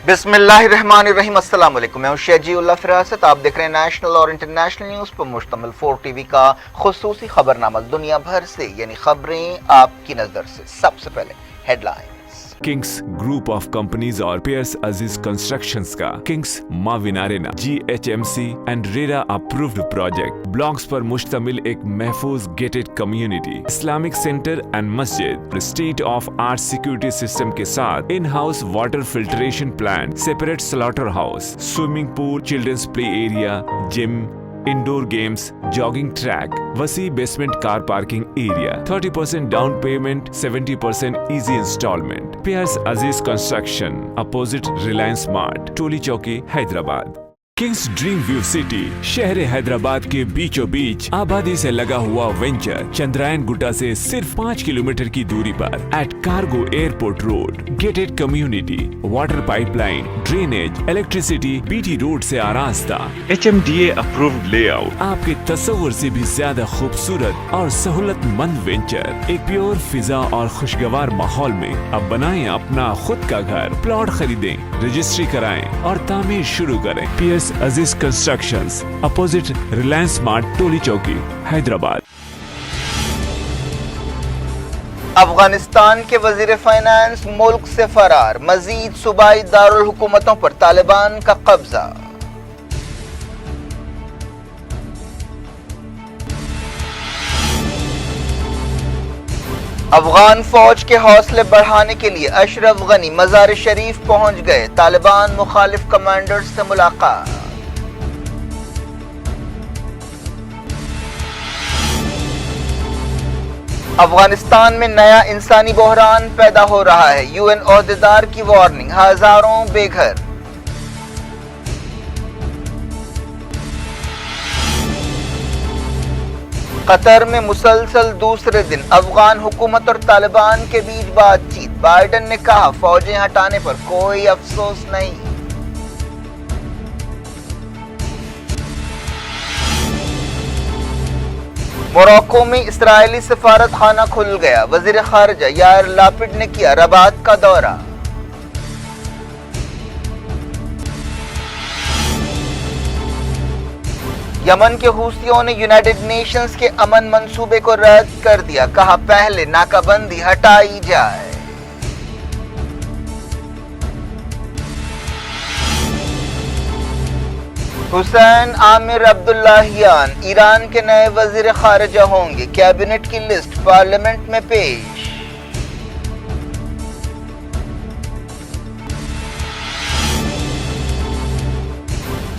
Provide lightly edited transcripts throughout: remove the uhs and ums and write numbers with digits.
बिस्मिल्लाहिर्रहमानिर्रहीम। अस्सलाम वालेकुम। मैं हूं शेजी उल्लाह फिरासत। आप देख रहे हैं नेशनल और इंटरनेशनल न्यूज़ पर मुश्तमिल 4 TV का खुसूसी खबरनामा। दुनिया भर से यानी खबरें आपकी नजर से। सबसे पहले headlines. Kings group of companies और पियर्स अजीज कंस्ट्रक्शंस का Kings Maven arena GHMC and RERA approved project blocks पर मुश्तमिल एक महफूज gated community, Islamic centre and मस्जिद, state of art security system के साथ in house water filtration plant, separate slaughter house, swimming pool, childrens play area, gym, indoor games, jogging track, वसी basement car parking area, 30% down payment, 70% easy instalment. Piers अजीज construction, opposite Reliance mart, टोली चौकी, Hyderabad. Kings dream view city शहर हैदराबाद के बीचों बीच आबादी से लगा हुआ venture Chandrayaan Gutta से सिर्फ 5 किलोमीटर की दूरी पर at cargo airport road, gated community, water pipeline, drainage, electricity, BT road से आरास्ता, HMDA अप्रूव्ड लेआउट, आपके तस्वुर से भी ज्यादा खूबसूरत और सहूलतमंद वेंचर एक प्योर फिजा और खुशगवार माहौल में। अब बनाएं अपना खुद का घर, प्लॉट खरीदें, रजिस्ट्री कराएं और तामीर शुरू करें। Piers Aziz constructions, opposite Reliance mart, टोली चौकी, हैदराबाद। अफगानिस्तान के वजीर फाइनेंस मुल्क से फरार। मजीद सूबाई दारुल हुकूमतों पर तालिबान का कब्जा। अफगान फौज के हौसले बढ़ाने के लिए अशरफ गनी मजार शरीफ पहुंच गए। तालिबान मुखालिफ कमांडर्स से मुलाकात। अफगानिस्तान में नया इंसानी बहरान पैदा हो रहा है। UN ओहदेदार की वार्निंग, हजारों बेघर। कतर में मुसलसल दूसरे दिन अफगान हुकूमत और तालिबान के बीच बातचीत। बाइडेन ने कहा फौजें हटाने पर कोई अफसोस नहीं। मोरक्को में इस्राएली सफारत खाना खुल गया। वजीर खारजा यार लापिड ने किया रबात का दौरा। यमन के हूसियों ने यूनाइटेड नेशंस के अमन मंसूबे को रद्द कर दिया। कहा पहले नाकाबंदी हटाई जाए। हुसैन आमिर अब्दुल्लाहियान ईरान के नए वजीर खारजा होंगे। कैबिनेट की लिस्ट पार्लियामेंट में पेश।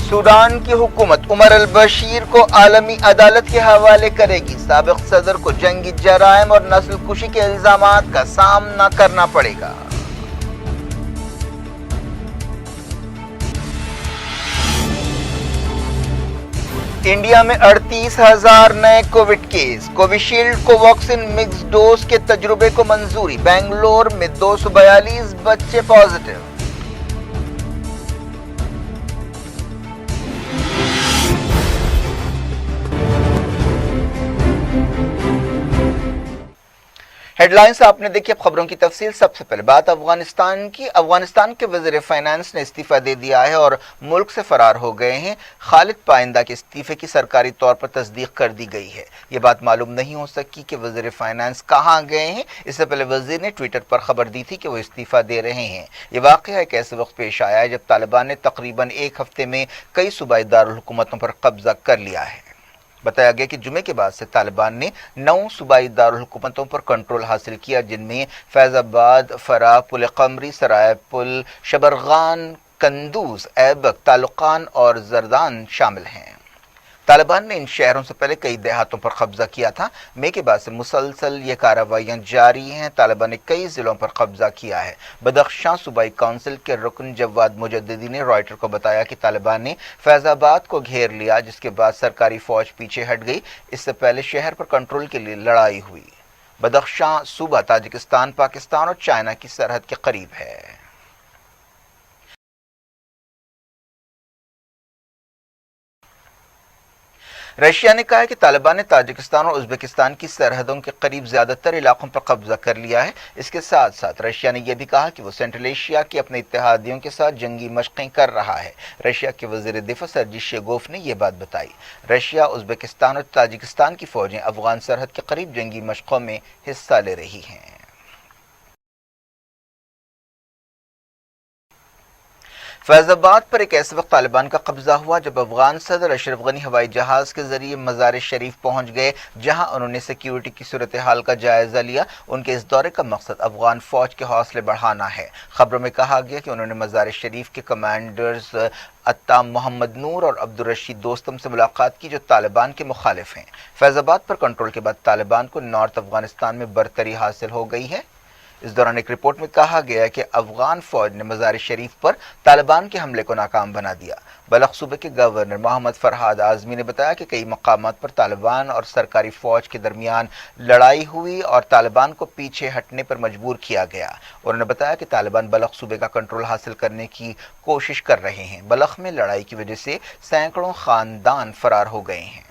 सूडान की हुकूमत उमर अल बशीर को आलमी अदालत के हवाले करेगी। साबिक सदर को जंगी जराइम और नस्ल कुशी के इल्जामात का सामना करना पड़ेगा। इंडिया में 38,000 नए कोविड केस। कोविशील्ड को वैक्सीन मिक्स डोज के तजुर्बे को मंजूरी। बेंगलोर में 242 बच्चे पॉजिटिव। हेडलाइंस आपने देखी। अब खबरों की तफसील। सबसे पहले बात अफगानिस्तान की। अफगानिस्तान के वजीर फाइनेंस ने इस्तीफा दे दिया है और मुल्क से फरार हो गए हैं। खालिद पाइंदा के इस्तीफे की सरकारी तौर पर तस्दीक कर दी गई है। ये बात मालूम नहीं हो सकी कि वजीर फाइनेंस कहाँ गए हैं। इससे पहले वजीर ने ट्विटर पर खबर दी थी कि वो इस्तीफा दे रहे हैं। ये वाकया एक ऐसे वक्त पेश आया है जब तालिबान ने तकरीबन एक हफ्ते में कई सूबाई दारुल हुकूमतों पर कब्जा कर लिया है। बताया गया कि जुमे के बाद से तालिबान ने 9 सूबाई दारुल हुकूमतों पर कंट्रोल हासिल किया, जिनमें फैजाबाद, फरा, पुल कमरी, सराय पुल, शबरगान, कंदूज, ऐबक, तालुकान और जरदान शामिल हैं। तालिबान ने इन शहरों से पहले कई देहातों पर कब्जा किया था। मई के बाद से मुसलसल ये कार्रवाइयां जारी हैं। तालिबान ने कई जिलों पर कब्जा किया है। बदख्शां सूबाई काउंसिल के रुकन जवाद मुजद्दिदी ने रॉयटर को बताया कि तालिबान ने फैजाबाद को घेर लिया, जिसके बाद सरकारी फौज पीछे हट गई। इससे पहले शहर पर कंट्रोल के लिए लड़ाई हुई। बदख्शां सूबा ताजिकिस्तान, पाकिस्तान और चाइना की सरहद के करीब है। रशिया ने कहा है कि तालिबान ने ताजिकिस्तान और उज्बेकिस्तान की सरहदों के करीब ज्यादातर इलाकों पर कब्जा कर लिया है। इसके साथ साथ रशिया ने यह भी कहा कि वो सेंट्रल एशिया के अपने इत्तेहादियों के साथ जंगी मशकें कर रहा है। रशिया के वजीर दिफा सर्जी शेगोफ ने यह बात बताई। रशिया, उज्बेकिस्तान और ताजिकिस्तान की फौजें अफगान सरहद के करीब जंगी मशकों में हिस्सा ले रही हैं। फैजाबाद पर एक ऐसे वक्त तालिबान का कब्जा हुआ जब अफगान सदर अशरफ गनी हवाई जहाज के जरिए मज़ार शरीफ पहुंच गए, जहां उन्होंने सिक्योरिटी की सूरत हाल का जायजा लिया। उनके इस दौरे का मकसद अफगान फौज के हौसले बढ़ाना है। खबरों में कहा गया कि उन्होंने मज़ार शरीफ के कमांडर्स अत्ता मोहम्मद नूर और अब्दुल रशीद दोस्तम से मुलाकात की, जो तालिबान के मुखालिफ हैं। फैजाबाद पर कंट्रोल के बाद तालिबान को नॉर्थ अफगानिस्तान में बरतरी हासिल हो गई है। इस दौरान एक रिपोर्ट में कहा गया कि अफगान फौज ने मज़ार शरीफ पर तालिबान के हमले को नाकाम बना दिया। बलख सूबे के गवर्नर मोहम्मद फरहाद आजमी ने बताया कि कई मकामात पर तालिबान और सरकारी फौज के दरमियान लड़ाई हुई और तालिबान को पीछे हटने पर मजबूर किया गया। उन्होंने बताया कि तालिबान बलख सूबे का कंट्रोल हासिल करने की कोशिश कर रहे हैं। बलख में लड़ाई की वजह से सैकड़ों खानदान फरार हो गए हैं।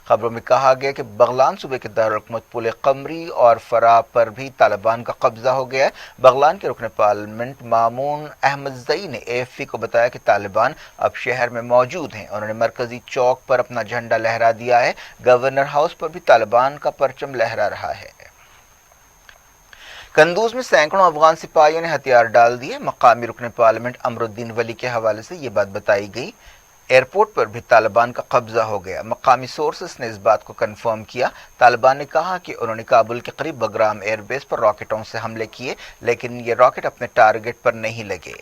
खबरों में कहा गया कि बगलान सूबे के दारुल-हुकूमत पुल कमरी और फरा पर भी तालिबान का कब्जा हो गया है। बगलान के रुकन पार्लियामेंट मामून अहमद जई ने AFP को बताया कि तालिबान अब शहर में मौजूद हैं। उन्होंने मरकजी चौक पर अपना झंडा लहरा दिया है। गवर्नर हाउस पर भी तालिबान का परचम लहरा रहा है। कंदूज में सैकड़ों अफगान सिपाहियों ने हथियार डाल दिए। मकामी रुकन पार्लियामेंट अमरुद्दीन वली के हवाले से ये बात बताई गई। एयरपोर्ट पर भी तालिबान का कब्जा हो गया। मकामी सोर्सेस ने इस बात को कंफर्म किया। तालिबान ने कहा कि उन्होंने काबुल के करीब बगराम एयरबेस पर रॉकेटों से हमले किए, लेकिन ये रॉकेट अपने टारगेट पर नहीं लगे।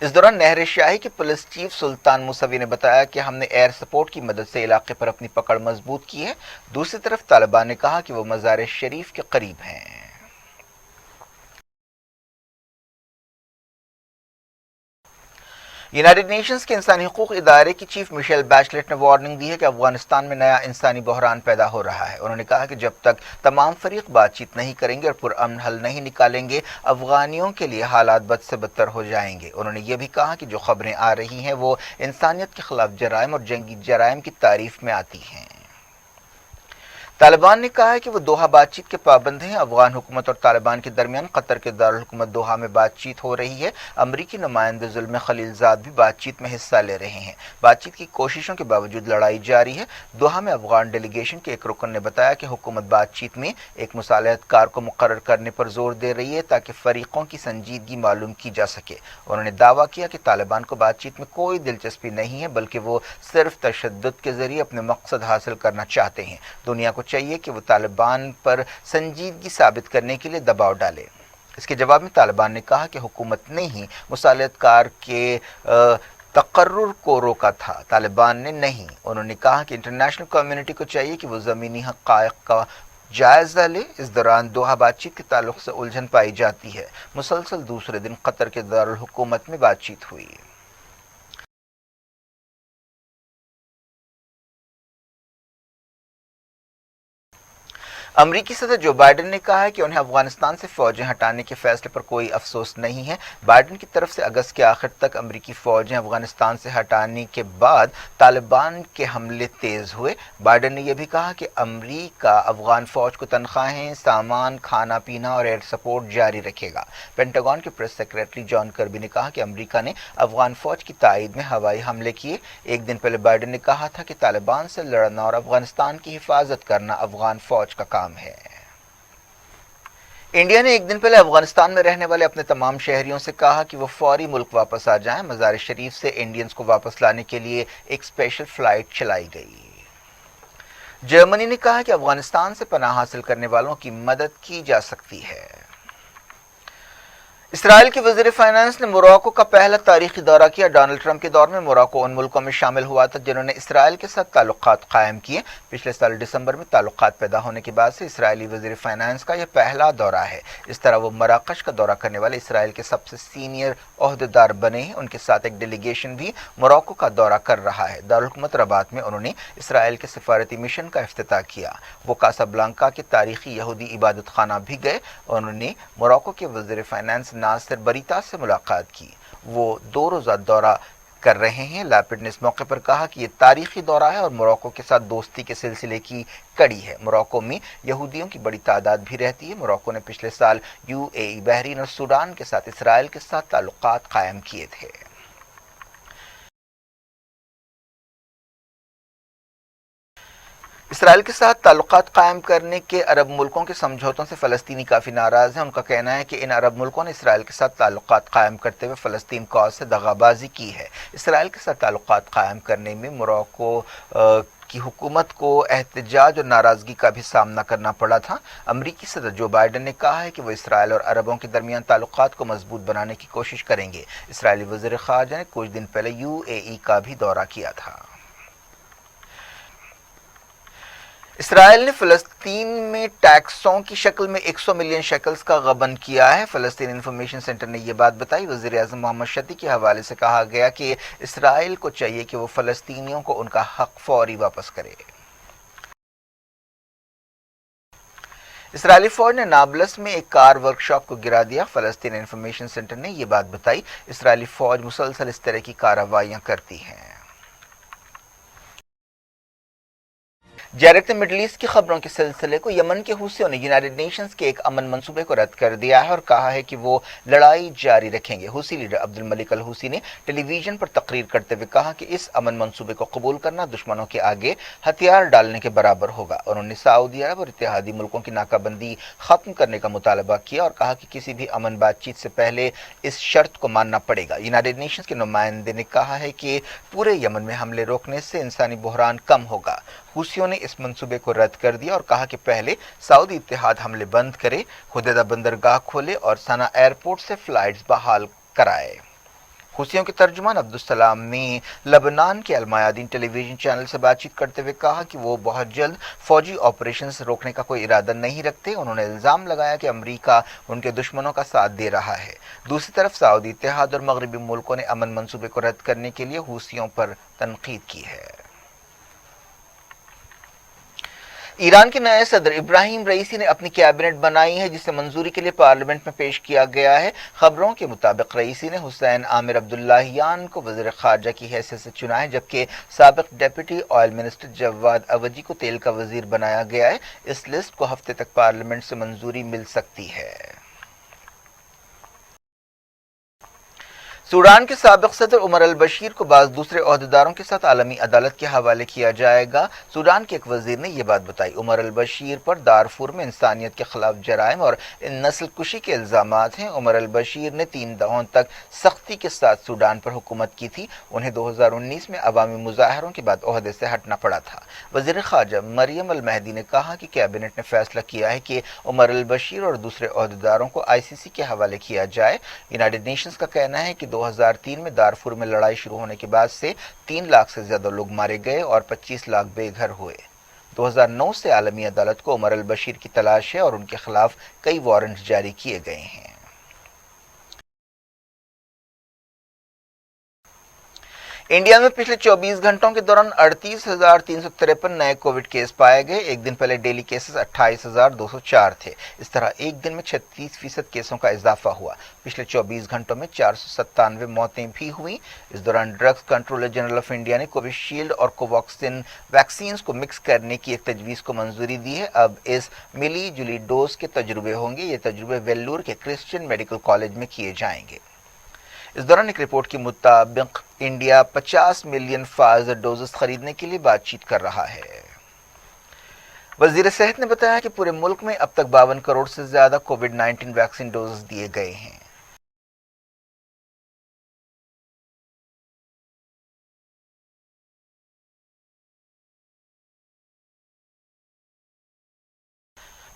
इस दौरान नहर शाही के पुलिस चीफ सुल्तान मूसवी ने बताया कि हमने एयर सपोर्ट की मदद से इलाके पर अपनी पकड़ मजबूत की है। दूसरी तरफ तालिबान ने कहा कि वो मज़ार शरीफ के करीब हैं। यूनाइटेड नेशंस के इंसानी हकूक इदारे की चीफ मिशेल बैचलेट ने वार्निंग दी है कि अफगानिस्तान में नया इंसानी बहरान पैदा हो रहा है। उन्होंने कहा कि जब तक तमाम फरीक बातचीत नहीं करेंगे और पुरअमन हल नहीं निकालेंगे, अफगानियों के लिए हालात बद से बदतर हो जाएंगे। उन्होंने ये भी कहा कि जो खबरें आ रही हैं वो इंसानियत के खिलाफ जराइम और जंगी जराइम की तारीफ में आती हैं। तालिबान ने कहा है कि वो दोहा बातचीत के पाबंद हैं। अफगान हुकूमत और तालिबान के दरमियान कतर के दारुल हुकूमत दोहा में बातचीत हो रही है। अमरीकी नुमाइंदे जुल्म खलीलजाद भी बातचीत में हिस्सा ले रहे हैं। बातचीत की कोशिशों के बावजूद लड़ाई जारी है। दोहा में अफगान डेलीगेशन के एक रुकन ने बताया कि हुकूमत बातचीत में एक मुसालहतकार को मुकर्रर करने पर जोर दे रही है ताकि फरीकों की संजीदगी मालूम की जा सके। उन्होंने दावा किया कि तालिबान को बातचीत में कोई दिलचस्पी नहीं है, बल्कि वो सिर्फ तशद्दुद के जरिए अपने मकसद हासिल करना चाहते हैं। दुनिया को चाहिए कि वो तालिबान पर संजीदगी साबित करने के लिए दबाव डाले। इसके जवाब में तालिबान ने कहा कि हुकूमत ने ही मुसालहतकार के तकर्रुर को रोका था, तालिबान ने नहीं। उन्होंने कहा कि इंटरनेशनल कम्युनिटी को चाहिए कि वो ज़मीनी हक़ाइक़ का जायजा ले। इस दौरान दोहा बातचीत के ताल्लुक से उलझन पाई जाती है। मुसलसल दूसरे दिन कतर के दारुल हुकूमत में बातचीत हुई। अमरीकी सदर जो बाइडेन ने कहा है कि उन्हें अफगानिस्तान से फौजें हटाने के फैसले पर कोई अफसोस नहीं है। बाइडेन की तरफ से अगस्त के आखिर तक अमरीकी फौजें अफगानिस्तान से हटाने के बाद तालिबान के हमले तेज हुए। बाइडेन ने यह भी कहा कि अमरीका अफगान फौज को तनख्वाहें, सामान, खाना पीना और एयर सपोर्ट जारी रखेगा। पेंटागन के प्रेस सेक्रेटरी जॉन कर्बी ने कहा कि अमरीका ने अफगान फौज की तायद में हवाई हमले किए। एक दिन पहले बाइडेन ने कहा था कि तालिबान से लड़ना और अफगानिस्तान की हिफाजत करना अफगान फौज का काम है। इंडिया ने एक दिन पहले अफगानिस्तान में रहने वाले अपने तमाम शहरियों से कहा कि वो फौरी मुल्क वापस आ जाएं। मज़ार शरीफ से इंडियंस को वापस लाने के लिए एक स्पेशल फ्लाइट चलाई गई। जर्मनी ने कहा कि अफगानिस्तान से पनाह हासिल करने वालों की मदद की जा सकती है। इसराइल के वज़ीर फाइनेंस ने मोरक्को का पहला तारीखी दौरा किया। डोनाल्ड ट्रंप के दौर में मोरक्को उन मुल्कों में शामिल हुआ था जिन्होंने इसराइल के साथ ताल्लुकात कायम किए। पिछले साल दिसंबर में ताल्लुकात पैदा होने के बाद से इसराइली वज़ीर फाइनेंस का यह पहला दौरा है। इस तरह वो मराकश का दौरा करने वाले इसराइल के सबसे सीनियर ओहदेदार बने हैं। उनके साथ एक डेलीगेशन भी मोरक्को का दौरा कर रहा है। दारुल हुकूमत रबात में उन्होंने इसराइल के सिफारती मिशन का इफ्तिताह किया। वो कासाब्लांका के तारीखी यहूदी इबादत खाना भी गए। उन्होंने मोरक्को के वज़ीर फाइनेंस नासिर बरीता से मुलाकात की। वो 2 रोज़ा दौरा कर रहे हैं। लैपिड ने इस मौके पर कहा कि ये तारीखी दौरा है और मोरक्को के साथ दोस्ती के सिलसिले की कड़ी है। मोरक्को में यहूदियों की बड़ी तादाद भी रहती है। मोरक्को ने पिछले साल यूएई, बहरीन और सूडान के साथ इसराइल के साथ ताल्लुकात कायम किए थे। इसराइल के साथ ताल्लुकात कायम करने के अरब मुल्कों के समझौतों से फ़लस्तीनी काफ़ी नाराज़ हैं। उनका कहना है कि इन अरब मुल्कों ने इसराइल के साथ ताल्लुकात कायम करते हुए फ़लस्तीन कौज से दगाबाजी की है। इसराइल के साथ ताल्लुकात कायम करने में मोरक्को की हुकूमत को एहतजाज और नाराज़गी का भी सामना करना पड़ा था। अमरीकी सदर जो बाइडन ने कहा है कि वो इसराइल और अरबों के दरमियान ताल्लुकात को मजबूत बनाने की कोशिश करेंगे। इसराइली वज़ीर ख़ारजा ने कुछ दिन पहले यूएई का भी दौरा किया था। इसराइल ने फ़लस्तीन में टैक्सों की शक्ल में 100 मिलियन शेकल्स का गबन किया है। फ़लस्तीन इंफॉर्मेशन सेंटर ने यह बात बताई। वज़ीर आज़म मोहम्मद शती के हवाले से कहा गया कि इसराइल को चाहिए कि वो फ़लस्तीनियों को उनका हक फौरी वापस करे। इसराइली फौज ने नाबलस में एक कार वर्कशॉप को गिरा दिया। फ़लस्तीन इंफॉर्मेशन सेंटर ने यह बात बताई। इसराइली फौज मुसलसल इस तरह की कार्रवाइयाँ करती हैं। जायरत मिडल ईस्ट की खबरों के सिलसिले को यमन के हूसियों ने यूनाइटेड नेशंस के एक अमन मंसूबे को रद्द कर दिया है और कहा है कि वो लड़ाई जारी रखेंगे। हूसी लीडर अब्दुल मलिक अल हूसी ने टेलीविजन पर तकरीर करते हुए कहा कि इस अमन मंसूबे को कबूल करना दुश्मनों के आगे हथियार डालने के बराबर होगा। उन्होंने सऊदी अरब और इत्तेहादी मुल्कों की नाकाबंदी खत्म करने का मुतालबा किया और कहा कि किसी भी अमन बातचीत से पहले इस शर्त को मानना पड़ेगा। यूनाइटेड नेशंस के नुमाइंदे ने कहा है कि पूरे यमन में हमले रोकने से इंसानी बहरान कम होगा। हूसियों ने इस मंसूबे को रद्द कर दिया और कहा कि पहले सऊदी इत्तेहाद हमले बंद करे, हुदैदा बंदरगाह खोले और सना एयरपोर्ट से फ्लाइट्स बहाल कराए। हूसियों के तर्जुमान अब्दुल ने लबनान के अलमायादीन टेलीविजन चैनल से बातचीत करते हुए कहा कि वो बहुत जल्द फौजी ऑपरेशंस रोकने का कोई इरादा नहीं रखते। उन्होंने इल्ज़ाम लगाया कि अमेरिका उनके दुश्मनों का साथ दे रहा है। दूसरी तरफ सऊदी इत्तेहाद और मगरबी मुल्कों ने अमन मंसूबे को रद्द करने के लिए हूसियों पर तनकीद की है। ईरान के नए सदर इब्राहिम रईसी ने अपनी कैबिनेट बनाई है, जिसे मंजूरी के लिए पार्लियामेंट में पेश किया गया है। खबरों के मुताबिक रईसी ने हुसैन आमिर अब्दुल्लाहियान को वज़ीर ख़ारजा की हैसियत से चुना है, जबकि साबिक डेप्यूटी ऑयल मिनिस्टर जवाद अवजी को तेल का वज़ीर बनाया गया है। इस लिस्ट को हफ्ते तक पार्लियामेंट से मंजूरी मिल सकती है। सूडान के साबिक सदर उमर अल बशीर को बाज़ दूसरे ओहदेदारों के साथ आलमी अदालत के हवाले किया जाएगा। सूडान के एक वजीर ने यह बात बताई। उमर अल बशीर पर दारफूर में इंसानियत के खिलाफ जराइम और नस्ल कुशी के इल्ज़ामात हैं। उमर अल बशीर ने 3 दौर तक सख्ती के साथ सूडान पर हुकूमत की थी। उन्हें 2019 में अवामी मुजाहरों के बाद ओहदे से हटना पड़ा था। वज़ीर ख़ारजा मरियम अल महदी ने कहा कि कैबिनेट ने फैसला किया है कि उमर अल बशीर और दूसरे ओहदेदारों को ICC के हवाले किया जाए। यूनाइटेड नेशंस का कहना है कि 2003 में दारफूर में लड़ाई शुरू होने के बाद से 3 लाख से ज्यादा लोग मारे गए और 25 लाख बेघर हुए। 2009 से आलमी अदालत को उमर अल बशीर की तलाश है और उनके खिलाफ कई वारंट जारी किए गए हैं। इंडिया में पिछले 24 घंटों के दौरान 38,353 नए कोविड केस पाए गए। एक दिन पहले डेली केसेस 28,204 थे। इस तरह एक दिन में 36% केसों का इजाफा हुआ। पिछले 24 घंटों में 497 मौतें भी हुई। इस दौरान drugs controller general of India ने कोविशील्ड और कोवैक्सीन वैक्सीन को मिक्स करने की एक तजवीज़ को मंजूरी दी है। अब इस मिली जुली डोज के तजुर्बे होंगे। ये तजुर्बे वेल्लूर के क्रिश्चियन मेडिकल कॉलेज में किए जाएंगे। इस दौरान एक रिपोर्ट के मुताबिक इंडिया 50 मिलियन फाइजर डोजेस खरीदने के लिए बातचीत कर रहा है। वजीर सेहत ने बताया कि पूरे मुल्क में अब तक 52 करोड़ से ज्यादा कोविड-19 वैक्सीन डोजेस दिए गए हैं।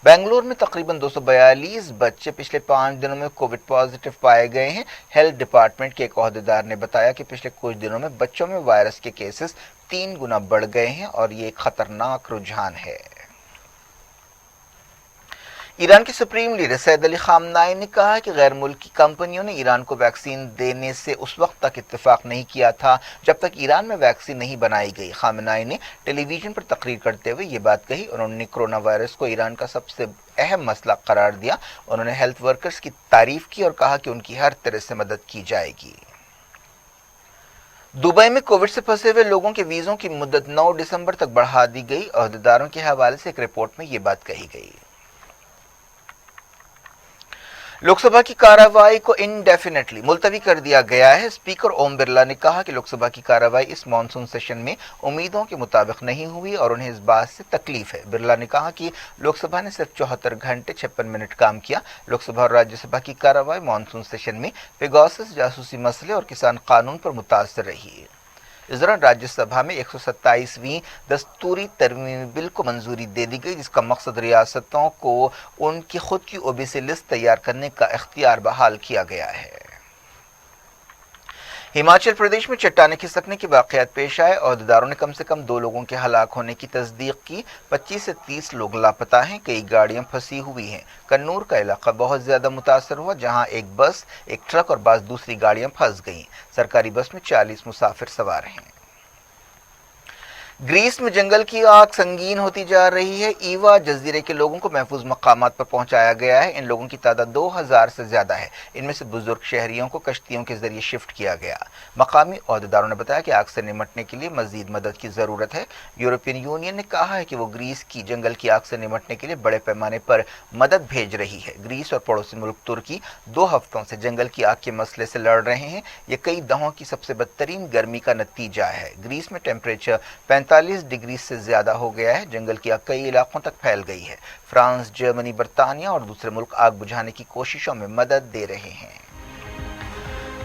बेंगलुरु में तकरीबन 242 बच्चे पिछले 5 दिनों में कोविड पॉजिटिव पाए गए हैं। हेल्थ डिपार्टमेंट के एक ओहदेदार ने बताया कि पिछले कुछ दिनों में बच्चों में वायरस के केसेस 3 गुना बढ़ गए हैं और ये एक खतरनाक रुझान है। ایران کے سپریم لیڈر سید علی خامنائی نے کہا کہ غیر ملکی کمپنیوں نے ایران کو ویکسین دینے سے اس وقت تک اتفاق نہیں کیا تھا جب تک ایران میں ویکسین نہیں بنائی گئی۔ خامنائی نے ٹیلی ویژن پر تقریر کرتے ہوئے یہ بات کہی۔ انہوں نے کرونا وائرس کو ایران کا سب سے اہم مسئلہ قرار دیا۔ انہوں نے ہیلتھ ورکرز کی تعریف کی اور کہا کہ ان کی ہر طرح سے مدد کی جائے گی۔ دبئی میں کووڈ سے پھنسے ہوئے لوگوں کے ویزوں کی مدت 9 دسمبر تک بڑھا دی گئی۔ عہدیداروں کے حوالے سے ایک رپورٹ میں یہ بات کہی گئی۔ لوک سبھا کی کارروائی کو انڈیفینیٹلی ملتوی کر دیا گیا ہے۔ اسپیکر اوم برلا نے کہا کہ لوک سبھا کی کارروائی اس مانسون سیشن میں امیدوں کے مطابق نہیں ہوئی اور انہیں اس بات سے تکلیف ہے۔ برلا نے کہا کہ لوک سبھا نے صرف 74 گھنٹے 56 منٹ کام کیا۔ لوک سبھا اور راجیہ سبھا کی کارروائی مانسون سیشن میں پیگاسس جاسوسی مسئلے اور کسان قانون پر متاثر رہی ہے۔ اس دوران راجیہ سبھا میں 127ویں دستوری ترمیمی بل کو منظوری دے دی گئی، جس کا مقصد ریاستوں کو ان کی خود کی او بی سی لسٹ تیار کرنے کا اختیار بحال کیا گیا ہے۔ ہماچل پردیش میں چٹانیں کھسکنے کے واقعات پیش آئے۔ عہدیداروں نے کم سے کم 2 لوگوں کے ہلاک ہونے کی تصدیق کی۔ 25 سے 30 لوگ لاپتہ ہیں۔ کئی گاڑیاں پھنسی ہوئی ہیں۔ کنور کا علاقہ بہت زیادہ متاثر ہوا، جہاں ایک بس، ایک ٹرک اور بعض دوسری گاڑیاں پھنس گئیں۔ سرکاری بس میں 40 مسافر سوار ہیں۔ گریس میں جنگل کی آگ سنگین ہوتی جا رہی ہے۔ ایوا جزیرے کے لوگوں کو محفوظ مقامات پر پہنچایا گیا ہے۔ ان لوگوں کی تعداد 2000 سے زیادہ ہے۔ ان میں سے بزرگ شہریوں کو کشتیوں کے ذریعے شفٹ کیا گیا۔ مقامی عہدیداروں نے بتایا کہ آگ سے نمٹنے کے لیے مزید مدد کی ضرورت ہے۔ یورپین یونین نے کہا ہے کہ وہ گریس کی جنگل کی آگ سے نمٹنے کے لیے بڑے پیمانے پر مدد بھیج رہی ہے۔ گریس اور پڑوسی ملک ترکی 2 ہفتوں سے جنگل کی آگ کے مسئلے سے لڑ رہے ہیں۔ یہ کئی دہوں کی سب سے بدترین گرمی کا نتیجہ ہے۔ گریس میں ٹیمپریچر 45 ڈگری سے زیادہ ہو گیا ہے۔ جنگل کی آگ کئی علاقوں تک پھیل گئی ہے۔ فرانس، جرمنی، برطانیہ اور دوسرے ملک آگ بجھانے کی کوششوں میں مدد دے رہے ہیں۔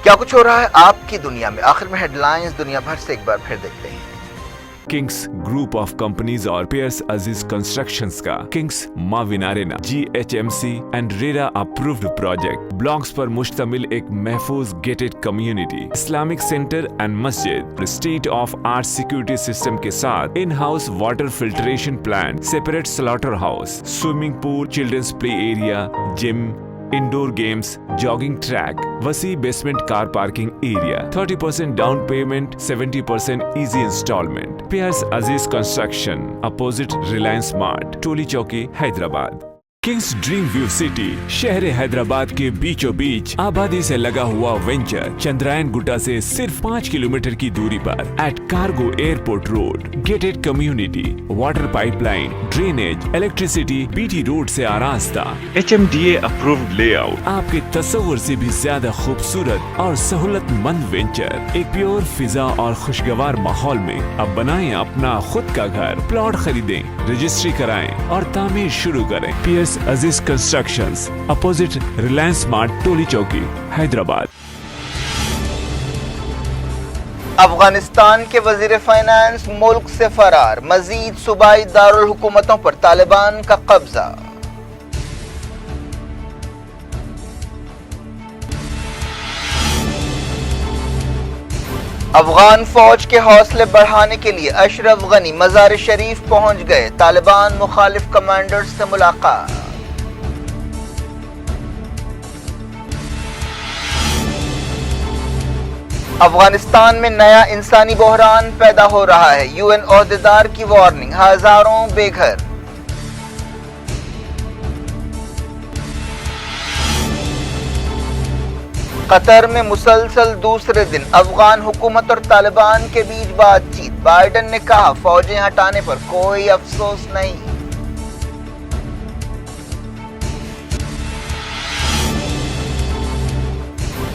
کیا کچھ ہو رہا ہے آپ کی دنیا میں؟ آخر میں ہیڈ لائنز دنیا بھر سے ایک بار پھر دیکھتے ہیں۔ کنگس گروپ آف کمپنیز اور پیئرس عزیز کنسٹرکشنز کا Kings Maven arena GHMC and RERA approved project blocks پر مشتمل ایک محفوظ gated community, Islamic centre and مسجد، state of art security system کے ساتھ in house water filtration plant, separate slaughter house, swimming pool, childrens play area, gym, indoor games, jogging track, وسیع basement car parking area, 30% down payment, 70% easy instalment. Pierce عزیز construction, opposite Reliance Mart, Toli Chowki, Hyderabad. Kings Dream View City شہر حیدرآباد کے بیچوں بیچ آبادی سے لگا ہوا venture Chandrayan گٹا سے صرف 5 kilometre کی دوری پر at cargo airport road, gated community, water pipe line, drainage, electricity, BT road سے آراستہ، HMDA اپرووڈ لے آؤٹ، آپ کے تصور سے بھی زیادہ خوبصورت اور سہولت مند وینچر، ایک پیور فضا اور خوشگوار ماحول میں۔ اب بنائیں اپنا خود کا گھر، پلاٹ خریدیں، رجسٹری کرائیں اور تعمیر شروع کریں۔ PS عزیز constructions, opposite Reliance Mart, Toli Chowki, Hyderabad. Afghanistan کے وزیر فائنانس ملک سے فرار، مزید صوبائی دارالحکومتوں پر طالبان کا قبضہ۔ افغان فوج کے حوصلے بڑھانے کے لیے اشرف غنی مزار شریف پہنچ گئے، طالبان مخالف کمانڈرز سے ملاقات۔ افغانستان میں نیا انسانی بحران پیدا ہو رہا ہے، UN عہدیدار کی وارننگ، ہزاروں بے گھر۔ قطر میں مسلسل دوسرے دن افغان حکومت اور طالبان کے بیچ بات چیت، بائیڈن نے کہا فوجیں ہٹانے پر کوئی افسوس نہیں۔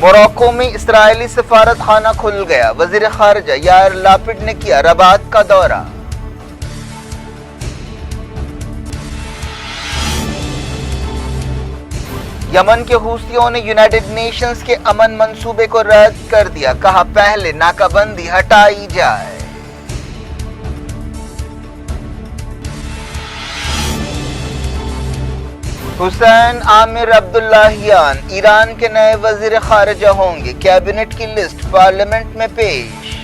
موراکو میں اسرائیلی سفارت خانہ کھل گیا، وزیر خارجہ یائر لاپڈ نے کیا رباط کا دورہ۔ یمن کے حوثیوں نے یونائیٹڈ نیشنز کے امن منصوبے کو رد کر دیا، کہا پہلے ناکہ بندی ہٹائی جائے۔ حسین عامر عبداللہیان ایران کے نئے وزیر خارجہ ہوں گے، کیبنٹ کی لسٹ پارلیمنٹ میں پیش۔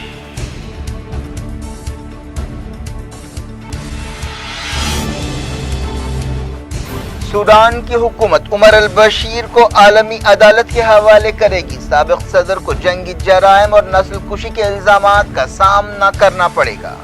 سودان کی حکومت عمر البشیر کو عالمی عدالت کے حوالے کرے گی. سابق صدر کو جنگی جرائم اور نسل کشی کے الزامات کا سامنا کرنا پڑے گا.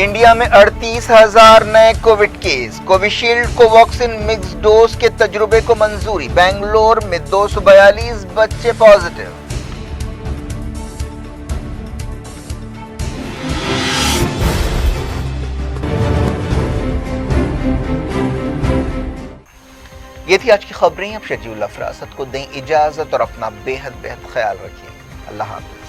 انڈیا میں 38,000 نئے کووڈ کیس. کووشیلڈ کو واکسین مکس ڈوز کے تجربے کو منظوری. بنگلور میں 242 بچے پازیٹیو. یہ تھی آج کی خبریں. اب شجیع اللہ فراست کو دیں اجازت اور اپنا بے حد خیال رکھیے. اللہ حافظ.